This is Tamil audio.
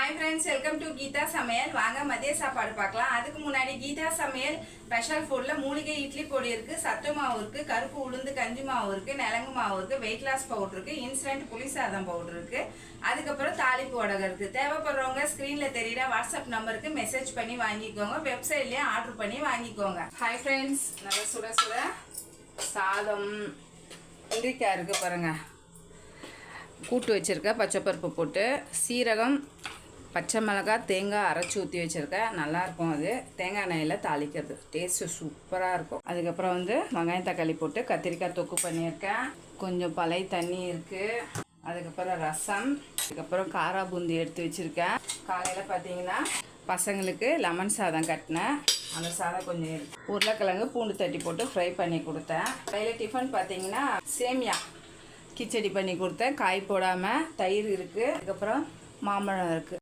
hi friends welcome to Geetha समेल वांगा मதிய சாப்பாடு பார்க்கலாம் அதுக்கு முன்னாடி கீதா சமையல் ஸ்பெஷல் ஃபுட்ல மூலிகை இட்லி பொடி இருக்கு சத்து மாவு இருக்கு கருப்பு உளுந்து கஞ்சி மாவு இருக்கு நலங்கு மாவு இருக்கு weight loss பவுடர் இருக்கு இன்ஸ்டன்ட் புளி சாதம் பவுடர் இருக்கு அதுக்கு அப்புறம் தாளிப்பு வடகம் இருக்கு தேவைப்படுறவங்க ஸ்கிரீன்ல தெரியுற வாட்ஸ்அப் நம்பருக்கு மெசேஜ் பண்ணி வாங்கிக்கோங்க வெப்சைட்லயே ஆர்டர் பண்ணி வாங்கிக்கோங்க ஹாய் फ्रेंड्स நல்ல சுட சுட சாதம் இன்றைக்கு இருக்கு பாருங்க கூட்டு வச்சிருக்கேன் பச்சை பருப்பு போட்டு சீரகம் பச்சை மிளகாய் தேங்காய் அரைச்சி ஊற்றி வச்சுருக்கேன் நல்லாயிருக்கும் அது தேங்காய் எண்ணெயில் தாளிக்கிறது டேஸ்ட்டு சூப்பராக இருக்கும் அதுக்கப்புறம் வெங்காயம் தக்காளி போட்டு கத்திரிக்காய் தொக்கு பண்ணியிருக்கேன் கொஞ்சம் பழைய தண்ணி இருக்குது அதுக்கப்புறம் ரசம் அதுக்கப்புறம் காரா பூந்தி எடுத்து வச்சுருக்கேன் காலையில் பார்த்தீங்கன்னா பசங்களுக்கு லெமன் சாதம் கட்டினேன் அந்த சாதம் கொஞ்சம் உருளைக்கிழங்கு பூண்டு தட்டி போட்டு ஃப்ரை பண்ணி கொடுத்தேன் காலையில் டிஃபன் பார்த்தீங்கன்னா சேமியா கிச்சடி பண்ணி கொடுத்தேன் காய் போடாமல் தயிர் இருக்குது அதுக்கப்புறம் மாம்பழம் இருக்குது